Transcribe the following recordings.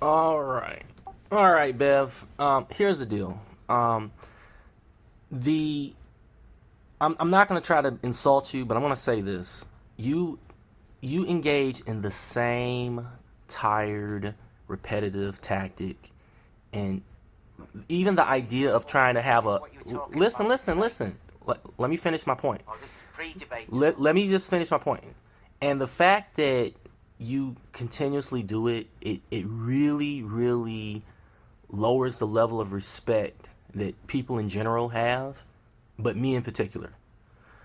All right. All right, Bev. Here's the deal. The I'm not going to try to insult you, but I'm going to say this. You you engage in the same tired, repetitive tactic, and even the idea of trying to have a listen. Let me finish my point. Let me just finish my point. And the fact that you continuously do it, it really, really lowers the level of respect that people in general have, but me in particular.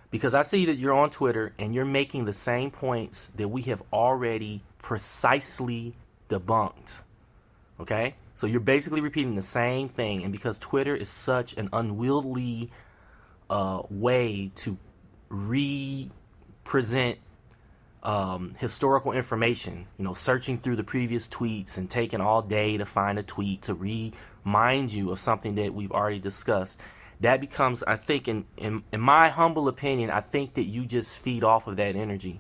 Because I see that you're on Twitter and you're making the same points that we have already precisely debunked. Okay? So you're basically repeating the same thing. And because Twitter is such an unwieldy way to represent historical information, searching through the previous tweets and taking all day to find a tweet to remind you of something that we've already discussed, that becomes, I think, in my humble opinion, I think that you just feed off of that energy.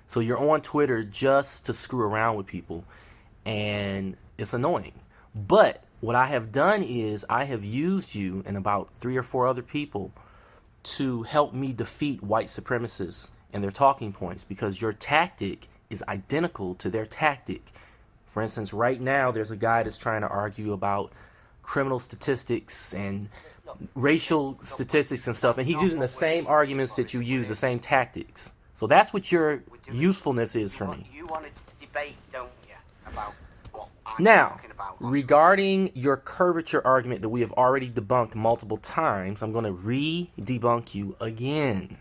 So you're on Twitter just to screw around with people, and it's annoying. But what I have done is I have used you and about 3 or 4 other people to help me defeat white supremacists and their talking points, because your tactic is identical to their tactic. For instance, right now there's a guy that's trying to argue about criminal statistics and racial statistics and stuff, and he's using the same arguments that you use, the same tactics. So that's what your usefulness is for me. You want to debate, don't you, about what I'm Now, talking about? regarding your curvature argument that we have already debunked multiple times, I'm going to re-debunk you again.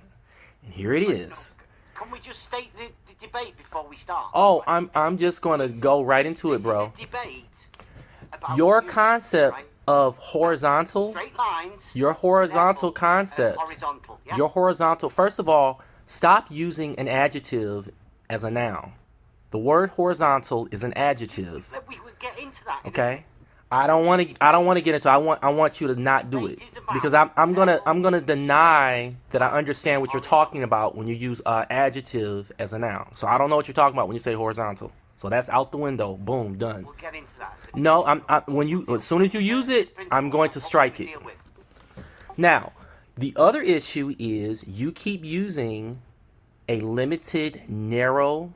And here it is. Can we just state the debate before we start? Oh, I'm just going to go right into it, bro. This is a debate about Your you, concept right? of horizontal, Straight lines. your horizontal level, concept, horizontal. Yeah? your horizontal, first of all, stop using an adjective as a noun. The word horizontal is an adjective. We would get into that. Okay? I don't want to get into it. I want you to not do it, because I'm gonna deny that I understand what you're talking about when you use adjective as a noun. So I don't know what you're talking about when you say horizontal. So that's out the window. Boom, done. We'll get into that. No, as soon as you use it, I'm going to strike it. Now, the other issue is you keep using a limited, narrow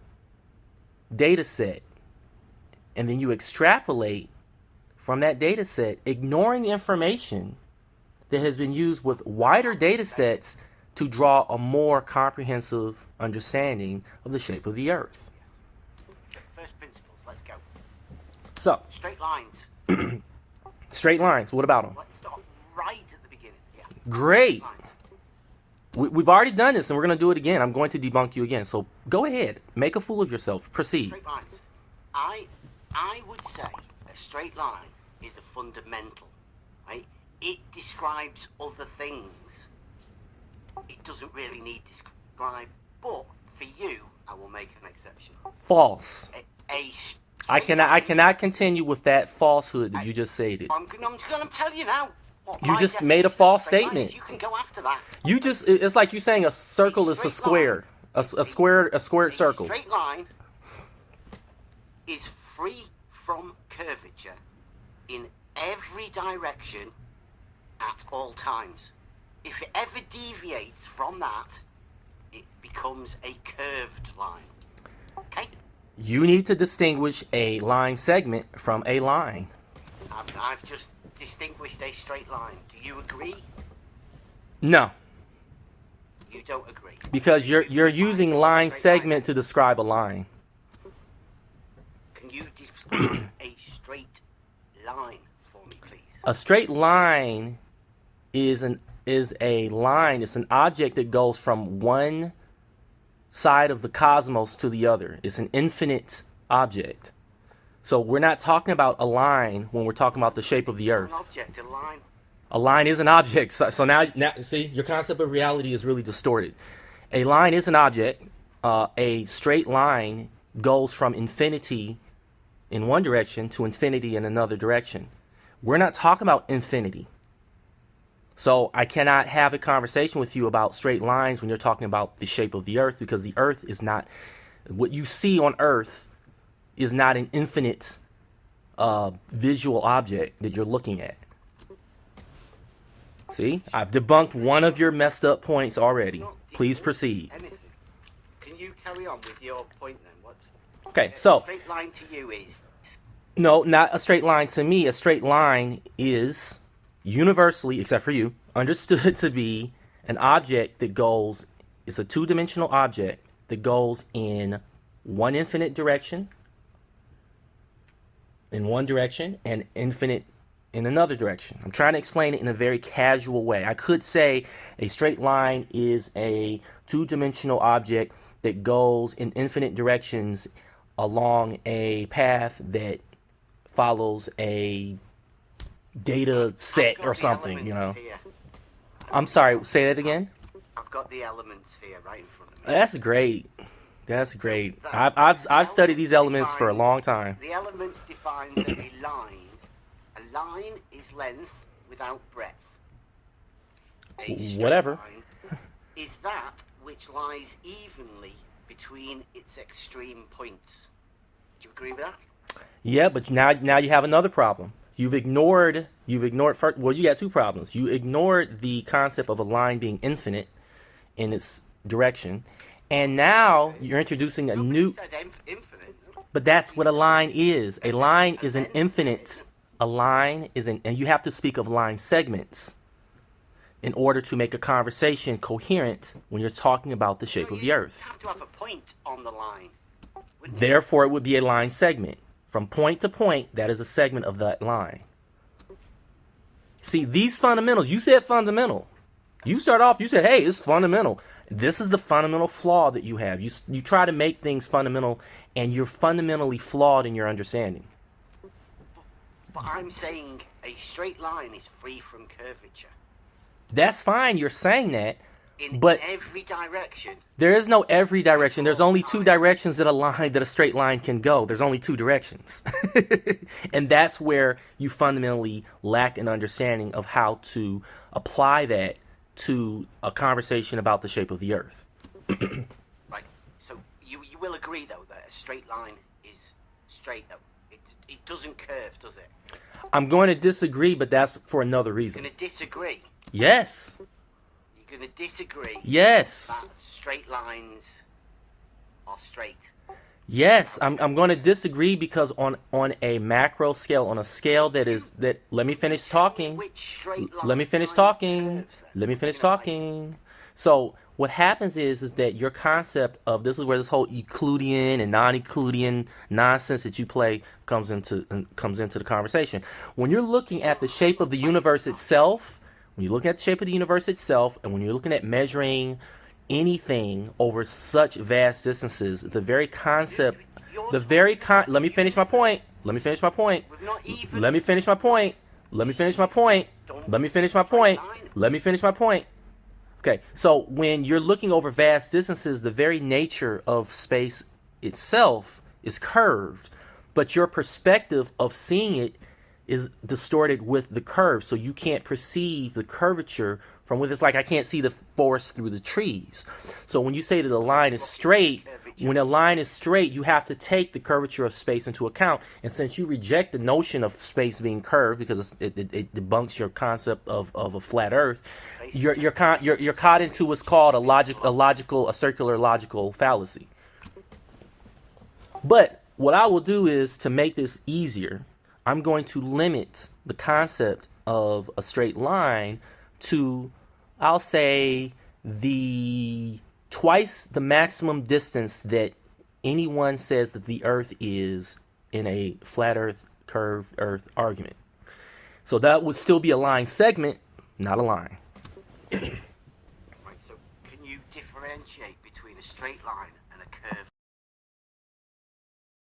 data set, and then you extrapolate from that data set, ignoring the information that has been used with wider data sets to draw a more comprehensive understanding of the shape of the Earth. First principles, let's go. So, Straight lines. straight lines, what about them? Let's start right at the beginning. Yeah. Great. Lines. We've already done this, and we're going to do it again. I'm going to debunk you again. So go ahead. Make a fool of yourself. Proceed. Straight lines. I would say a straight line is a fundamental, right? It describes other things. It doesn't really need to describe, but for you, I will make an exception. False. A I cannot continue with that falsehood that you just stated. I'm going to tell you now. You just made a false statement. You can go after that. It's like you saying a circle is a square. A squared circle. Straight line is free from curvature in every direction at all times. If it ever deviates from that, it becomes a curved line. Okay? You need to distinguish a line segment from a line. I've just distinguished a straight line. Do you agree? No, You don't agree. because you're using line segment to describe a line. Can you describe a straight line for me, please? A straight line is a line. It's an object that goes from one side of the cosmos to the other. It's an infinite object. So we're not talking about a line when we're talking about the shape of the Earth. An object, a line. A line is an object. So now see, your concept of reality is really distorted. A line is an object. A straight line goes from infinity in one direction to infinity in another direction. We're not talking about infinity. So I cannot have a conversation with you about straight lines when you're talking about the shape of the Earth, because the Earth is not, what you see on Earth is not an infinite visual object that you're looking at. See, I've debunked one of your messed up points already. Please proceed. Anything. Can you carry on with your point then? What's Okay, a so straight line to you is? no, not a straight line to me. A straight line is universally, except for you, understood to be an object that goes, it's a two-dimensional object that goes in one infinite direction, in one direction, and infinite in another direction. I'm trying to explain it in a very casual way. I could say a straight line is a two-dimensional object that goes in infinite directions along a path that follows a data set or something, you know. Here. I'm sorry, say that again. I've got the elements here right in front of me. That's great. That's great. I've studied these elements for a long time. The elements defines a line. A line is length without breadth. A straight Whatever. line is that which lies evenly between its extreme points. Do you agree with that? Yeah, but now you have another problem. You've ignored first, well, you got two problems. You ignored the concept of a line being infinite in its direction, and now you're introducing a new. Said infinite. But that's what a line is. A line is an infinite. A line is an, and you have to speak of line segments in order to make a conversation coherent when you're talking about the shape of the earth. You have to have a point on the line. wouldn't you? Therefore, it would be a line segment. From point to point, that is a segment of that line. See, these fundamentals, you said fundamental. You start off, you said, hey, it's fundamental. This is the fundamental flaw that you have. You try to make things fundamental, and you're fundamentally flawed in your understanding. But I'm saying a straight line is free from curvature. That's fine, you're saying that, In but every direction. there is no every direction. There's only two directions that a straight line can go. There's only two directions. And that's where you fundamentally lack an understanding of how to apply that to a conversation about the shape of the earth. Right. So you will agree, though, that a straight line is straight, though. It doesn't curve, does it? I'm going to disagree, but that's for another You're reason. going to disagree. Yes. You're going to disagree Yes. that straight lines are straight. Yes, I'm going to disagree because on a macro scale, on a scale that is that. Let me finish talking. Which straight line Let me finish curves talking. then? Let me finish You know, like- talking. So what happens is that your concept of this is where this whole Euclidean and non-Euclidean nonsense that you play comes into the conversation. When you're looking at the shape of the universe itself, when you look at the shape of the universe itself, and when you're looking at measuring anything over such vast distances, the very concept, let me finish my point. Let me finish my point. We've not even. Let me finish my point. Let me finish my point. Let me finish my point. Let me finish my point. Okay, so when you're looking over vast distances, the very nature of space itself is curved, but your perspective of seeing it is distorted with the curve, so you can't perceive the curvature from with. It's like I can't see the forest through the trees. So when you say that a line is straight, when a line is straight, you have to take the curvature of space into account. And since you reject the notion of space being curved because it debunks your concept of a flat Earth, you're caught into what's called a circular logical fallacy. But what I will do is, to make this easier, I'm going to limit the concept of a straight line to, I'll say, twice the maximum distance that anyone says that the Earth is in a flat Earth, curved Earth argument. So that would still be a line segment, not a line. Right, so can you differentiate between a straight line